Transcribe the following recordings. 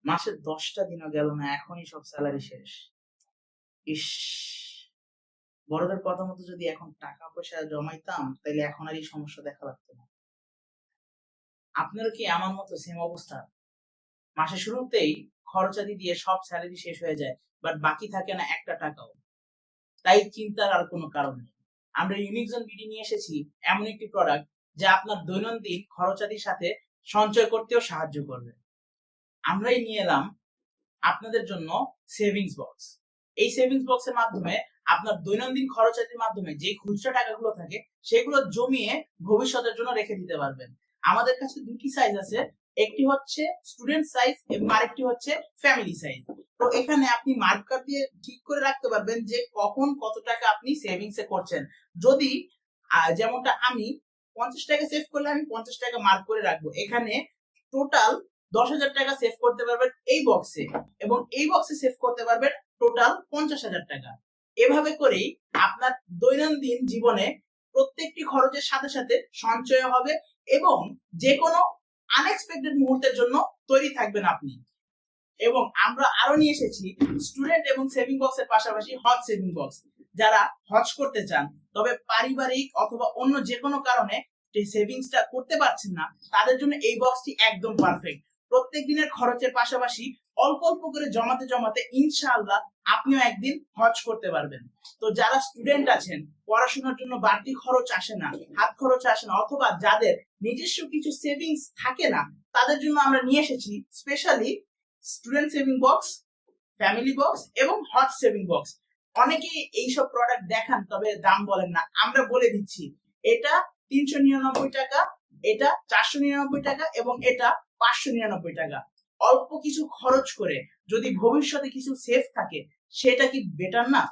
মাসের 10টা দিনও গেল না, এখনই সব স্যালারি শেষ। ইস! বড়দের কথা মতো যদি এখন টাকা পয়সা জমাইতাম তাইলে এখন আর এই সমস্যা দেখা লাগতো না। আপনারও কি আমার মতো সেম অবস্থা? মাসের শুরুতেই খরচাদি দিয়ে সব স্যালারি শেষ হয়ে যায়, বাট বাকি থাকে না একটা টাকাও। তাই চিন্তার আর কোনো কারণ নেই। আমরা ইউনিকজন বিডি নিয়ে এসেছি এমন একটি প্রোডাক্ট যা আপনার দৈনন্দিন খরচাদির সাথে সঞ্চয় করতেও সাহায্য করবে। আমরাই নিয়ে এলাম আপনাদের জন্য সেভিংস বক্স। এই সেভিংস বক্সের মাধ্যমে আপনার দৈনন্দিন খরচাতির মাধ্যমে যে খুচরা টাকাগুলো থাকে সেগুলো জমিয়ে ভবিষ্যতের জন্য রেখে দিতে পারবেন। আমাদের কাছে দুটি সাইজ আছে, একটি হচ্ছে স্টুডেন্ট সাইজ এবং আরেকটি হচ্ছে ফ্যামিলি সাইজ। তো এখানে আপনি মার্কার দিয়ে ঠিক করে রাখতে পারবেন যে কখন কত টাকা আপনি সেভিংস এ করছেন। যদি যেমনটা আমি 50 টাকা সেভ করলে আমি 50 টাকা মার্ক করে রাখবো। এখানে টোটাল 10,000 টাকা সেভ করতে পারবেন এই বক্সে, এবং এই বক্সে সেভ করতে পারবেন টোটাল 50,000 টাকা। এভাবে করেই আপনার দৈনন্দিন জীবনে প্রত্যেকটি খরচের সাথে সাথে সঞ্চয় হবে এবং যে কোনো আনএক্সপেক্টেড মুহূর্তের জন্য তৈরি থাকবেন আপনি। এবং আমরা আরো নিয়ে এসেছি স্টুডেন্ট এবং সেভিং বক্সের পাশাপাশি হজ সেভিং বক্স। যারা হজ করতে চান তবে পারিবারিক অথবা অন্য যে কোনো কারণে সেভিংসটা করতে পারছেন না, তাদের জন্য এই বক্সটি একদম পারফেক্ট। প্রত্যেক দিনের খরচের পাশাপাশি অল্প অল্প করে জমাতে জমাতে ইনশাআল্লাহ আপনিও একদিন হজ করতে পারবেন। তো যারা স্টুডেন্ট আছেন, পড়াশোনার জন্য বাড়তি খরচ আসে না, হাত খরচ আসে না, অথবা যাদের নিজস্ব কিছু সেভিংস থাকে না, তাদের জন্য আমরা নিয়ে এসেছি specially student saving box, family box এবং হট সেভিং বক্স। অনেকেই এইসব প্রোডাক্ট দেখান তবে দাম বলেন না, আমরা বলে দিচ্ছি এটা 399 টাকা, এটা 499 টাকা এবং এটা 599 টাকা। অল্প কিছু খরচ করে যদি ভবিষ্যতে কিছু সেফ থাকে সেটা কি বেটার না?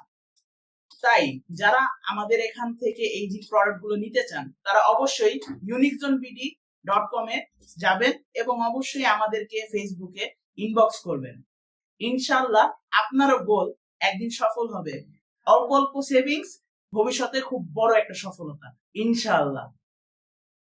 তাই যারা আমাদের এখান থেকে এই যে প্রোডাক্ট গুলো নিতে চান তারা অবশ্যই uniquezonebd.com এ যাবেন এবং অবশ্যই আমাদেরকে ফেসবুকে ইনবক্স করবেন। ইনশাআল্লাহ আপনারও গোল একদিন সফল হবে। অল্প অল্প সেভিংস ভবিষ্যতে খুব বড় একটা সফলতা ইনশাআল্লাহ।